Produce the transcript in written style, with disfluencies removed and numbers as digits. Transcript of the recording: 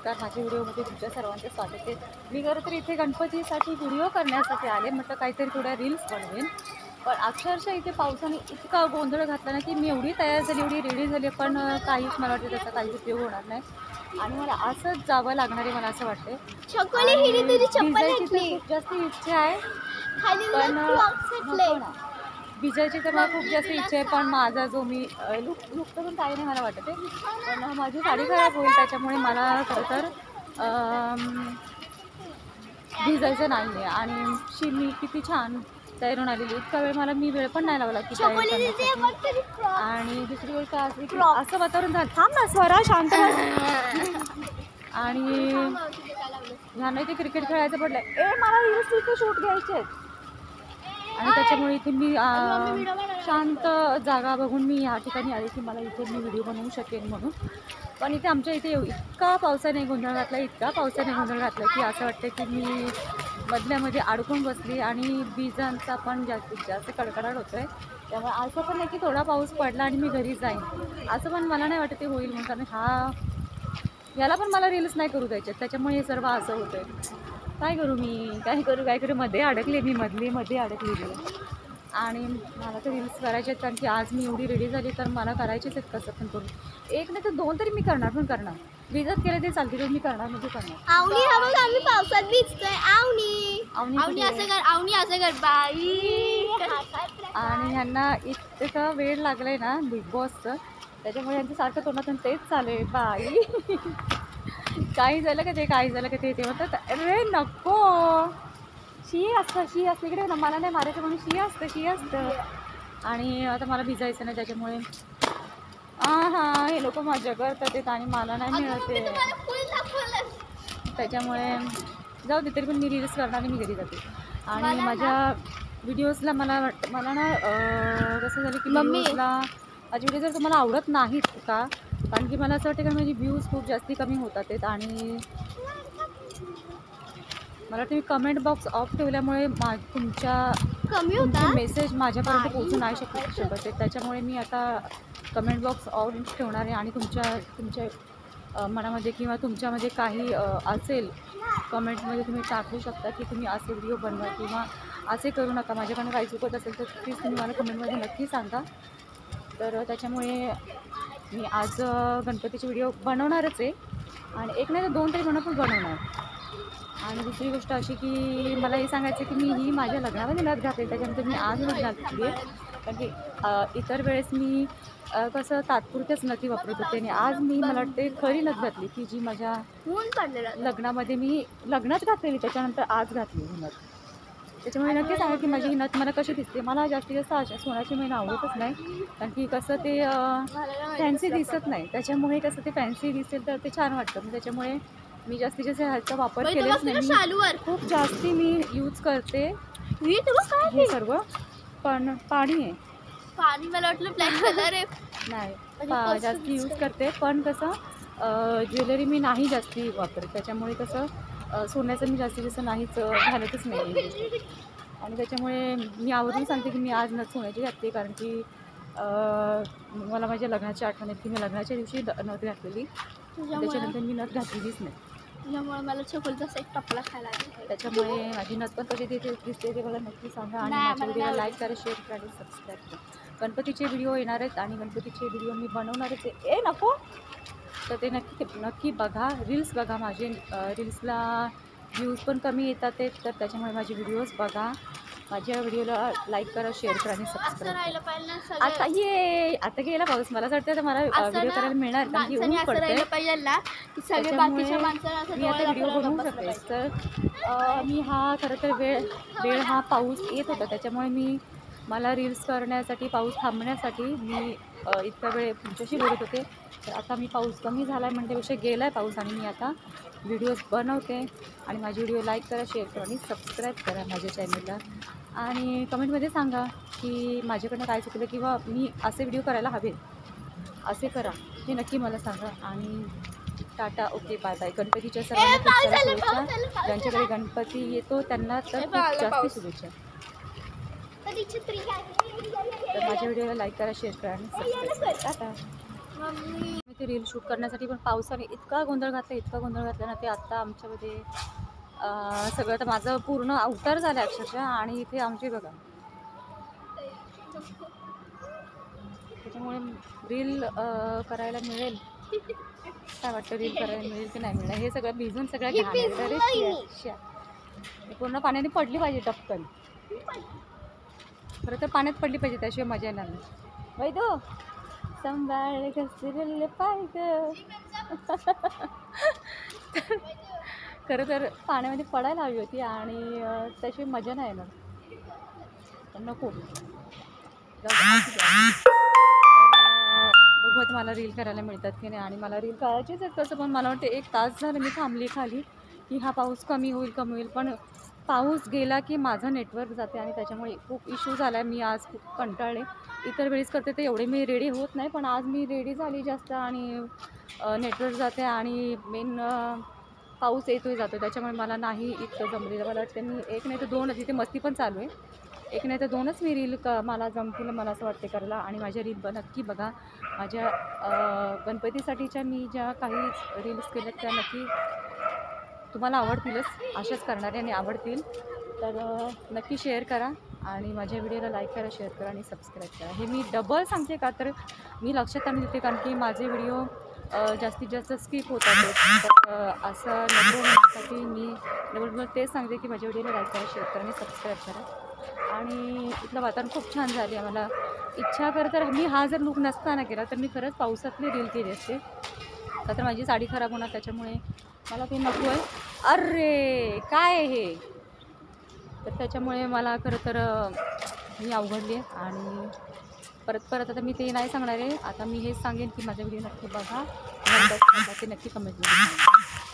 नमस्कार. माझ्या व्हिडिओमध्ये तुमच्या सर्वांचं स्वागत आहे. मी खरं तर इथे गणपतीसाठी व्हिडिओ करण्यासाठी आले, म्हटलं काहीतरी थोड्या रील्स बनवेन. पण अक्षरशः इथे पावसाने इतका गोंधळ घातला ना की मी एवढी तयार झाली, एवढी रेडी झाली, पण काहीच मला वाटतं त्याचा काहीच उपयोग होणार नाही आणि मला असंच जावं लागणार आहे, मला असं वाटते. भिजायची तर खूप जास्त इच्छा आहे, पण नको ना. भिजायची तर मला खूप जास्त इच्छा आहे, पण माझा जो मी लुक करून काही नाही मला वाटत आहे. पण माझी साडी खराब होईल, त्याच्यामुळे मला खरं तर भिजायचं नाही आहे. आणि मी किती छान तयार होऊन आलेली, इतका वेळ मी वेळ पण नाही लावला की तयार करण्यासाठी. आणि दुसरी गोष्ट अशी की असं वातावरण झालं, थांब ना स्वरा, शांत बस. आणि ह्यांना इथे क्रिकेट खेळायचं पडलं, मला रील्स इथे शूट घ्यायचे आहेत आणि त्याच्यामुळे इथे मी शांत जागा बघून मी या ठिकाणी आले की मला इथे मी व्हिडिओ बनवू शकेन म्हणून. पण इथे आमच्या इथे इतका पावसाने गोंधळ घातला, इतका पावसाने गोंधळ घातला की असं वाटतं की मी मधल्यामध्ये अडकून बसली आणि विजांचा पण जास्तीत जास्त कडकडाट होतो आहे. त्यामुळे असं पण नाही की थोडा पाऊस पडला आणि मी घरी जाईन, असं पण मला नाही वाटत ते होईल म्हणून. कारण याला पण मला रील्स नाही करू द्यायचे, त्याच्यामुळे हे सर्व असं होतं आहे. काय करू मध्ये अडकले मी, मध्ये अडकले मी. आणि मला तर रील्स करायचे आहेत, कारण की आज मी एवढी रेडी झाली तर मला करायचेच आहेत कसं पण करून. एक नाही तर दोन तरी मी करणार. भिजत केले ते चालते, तर मी करणार म्हणजे करणार. आम्ही पावसात भिजतोय. आणि ह्यांना इतका वेळ लागलाय ना बिग बॉसचं, त्याच्यामुळे यांचं सारखं तोंडातून तेच चालू आहे, बाई काही झालं का ते म्हणतात अरे नको, शी असतं इकडे ना, मला नाही मारायचं म्हणून शी असतं. आणि आता मला भिजायचं नाही, त्याच्यामुळे हे लोक मजा करतात आणि मला नाही मिळते, त्याच्यामुळे जाऊ दे. तरी पण मी रील्स करणार आणि मी घरी जाते. आणि माझ्या व्हिडिओजला मला ना कसं झालं की व्हिडिओजला माझे व्हिडिओ जर तुम्हाला आवडत नाहीत का, कारण की मला असं वाटतं की माझी व्ह्यूज खूप जास्ती कमी होतात आहेत आणि मला वाटतं मी कमेंट बॉक्स ऑफ ठेवल्यामुळे तुमचे मेसेज माझ्यापर्यंत पोहोचू नाही शकत आहे. त्याच्यामुळे मी आता कमेंट बॉक्स ऑफ ठेवणार आहे आणि तुमच्या मनामध्ये किंवा तुमच्यामध्ये काही असेल कमेंटमध्ये तुम्ही टाकू शकता की तुम्ही असे व्हिडिओ बनवा किंवा असे करू नका. माझ्याकडनं काही चुकत असेल तर प्लीज तुम्ही मला कमेंटमध्ये नक्की सांगा. तर त्याच्यामुळे मी आज गणपतीचे व्हिडिओ बनवणारच आहे आणि एक नाही तर दोन तरी पण बनवणार. आणि दुसरी गोष्ट अशी की मला हे सांगायचं की मी माझ्या लग्नामध्ये नथ घातली, त्याच्यानंतर मी आज नथ घातली आहे. कारण की इतर वेळेस मी कसं तात्पुरत्याच नथी वापरत होते आणि आज मला वाटते खरी नथ घातली की जी माझ्या लग्नामध्ये मी लग्नात घातलेली, त्याच्यानंतर आज घातली ही नथ. त्याच्यामुळे नक्की सांगा की माझी ही नथ मला कशी दिसते. मला जास्तीत जास्त अशा सोन्याची महिना आवडतच नाही, कारण की कसं ते फॅन्सी दिसत नाही, त्याच्यामुळे कसं ते फॅन्सी दिसेल तर ते छान वाटतं. त्याच्यामुळे मी जास्तीत जास्त ह्याचा वापर केलेच नाही. खूप जास्ती मी यूज करते हे सर्व, पण पाणी मला वाटलं ब्लॅक कलर आहे. नाही जास्ती यूज करते, पण कसं ज्वेलरी मी नाही जास्ती वापरत, त्याच्यामुळे कसं सोन्याचं मी जास्तीत जास्त नाहीच घालतच नाही. आणि त्याच्यामुळे मी आवर्जून सांगते की मी आज नथ सोन्याची घातली, कारण की मला माझ्या लग्नाची आठवण येते की मी लग्नाच्या दिवशी नथ घातलेली, त्याच्यानंतर मी नथ घातलेलीच नाही. त्यामुळे मला चकोलीचा एक टपला खायला लागला. त्याच्यामुळे माझी नथ पण कशी दिसते ते मला नक्की सांगा आणि माझ्या व्हिडिओला लाईक करा, शेअर करा आणि सबस्क्राईब करा. गणपतीचे व्हिडिओ येणार आहेत आणि गणपतीचे व्हिडिओ मी बनवणारच आहे. नको तर ते नक्की बघा, रील्स बघा. माझे रील्सला व्ह्यूज पण कमी येतात आहेत, तर त्याच्यामुळे माझे व्हिडिओज बघा. माझ्या व्हिडिओला लाईक करा, शेअर करा आणि सबस्क्राईब करा. आता गेला पाऊस, मला असं वाटतं मला व्हिडिओ करायला मिळणार, कारण की ऊन पडतंय, त्याच्यामुळे मी आता व्हिडिओ बनवू शकते. तर मी खरं तर वेळ हा पाऊस येत होता, त्याच्यामुळे मला रील्स करण्यासाठी पाऊस थांबण्यासाठी मी इतका वेळ तुमच्याशी बोलत होते. तर आता मी पाऊस कमी झाला आहे म्हणण्यापेक्षा गेला आहे पाऊस आणि मी आता व्हिडिओज बनवते. आणि माझी व्हिडिओ लाईक करा, शेअर करा आणि सबस्क्राईब करा माझ्या चॅनलला. आणि कमेंटमध्ये सांगा की माझ्याकडनं काय चुकलं किंवा मी असे व्हिडिओ करायला हवे, असे करा, हे नक्की मला सांगा. आणि टाटा, ओके, बाय बाय. गणपतीच्या सर्वांना खूप साऱ्या शुभेच्छा. ज्यांच्याकडे गणपती येतो त्यांना तर खूप जास्त शुभेच्छा. तर माझ्या व्हिडिओला लाईक करा, शेअर करा आणि सबस्क्राईब करा. टाटा. ती रील शूट करण्यासाठी, पण पावसाने इतका गोंधळ घातला ना, ते आत्ता आमच्यामध्ये सगळं तर माझं पूर्ण अवतार झालं अक्षरशः. आणि इथे आमची बघा, त्याच्यामुळे रील करायला मिळेल, काय वाटतं रील करायला मिळेल की नाही मिळेल, हे सगळं भिजून सगळं घाण पूर्ण पाण्याने पडली पाहिजे टपकन. खरं तर पाण्यात पडली पाहिजे, त्याशिवाय मजा येणार नाही. वैदो संभाळ घसरले पाय ग. खरं तर पाण्यामध्ये पडायला हवी होती आणि त्याशिवाय मजा नाही येणार, पण नको. बघत मला रील करायला मिळतात की नाही, आणि मला रील करायचीच आहे तसं, पण मला वाटतं 1 तास झालं मी थांबली खाली की हा पाऊस कमी होईल. पण पाऊस गेला की माझं नेटवर्क जाते आणि त्याच्यामुळे खूप इश्यू झाला आहे. मी आज खूप कंटाळले. इतर वेळेस करते तर एवढे मी रेडी होत नाही, पण आज मी रेडी झाली जास्त आणि नेटवर्क जाते आणि मेन पाऊस येतोय जातो, त्याच्यामुळे मला नाही इतकं जमलेलं. मला वाटतं मी 1 नाही तर 2, तिथे मस्ती पण चालू आहे, 1 नाही तर 2च मी रील मला जमतील मला असं वाटते करायला. आणि माझ्या रील नक्की बघा. माझ्या गणपतीसाठीच्या मी ज्या काही रील्स केल्यात त्या नक्की तुम्हाला आवडतीलच, अशाच करणारे आणि आवडतील. तर नक्की शेअर करा आणि माझ्या व्हिडिओला लाईक करा, शेअर करा आणि सबस्क्राईब करा. हे मी डबल सांगते का, तर मी लक्षात आणून देते, कारण की माझे व्हिडिओ जास्तीत जास्त स्किप होतात. तर असं नको होण्यासाठी मी डबल तेच सांगते की माझ्या व्हिडिओला लाईक करा, शेअर करा आणि सबस्क्राईब करा. आणि इथलं वातावरण खूप छान झाले आहे. मला इच्छा तर मी हा जर लूक नसताना केला तर मी खरंच पावसातली रील केली असते, का तर माझी साडी खराब होणार, त्याच्यामुळे मला ते नको आहे. अरे काय आहे हे, तर त्याच्यामुळे मला खरं तर मी अवघडली आहे. आणि परत आता मी ते नाही सांगणार आहे. आता मी हेच सांगेन की माझा व्हिडिओ नक्की बघा, ते नक्की कमेंटमध्ये सांगा.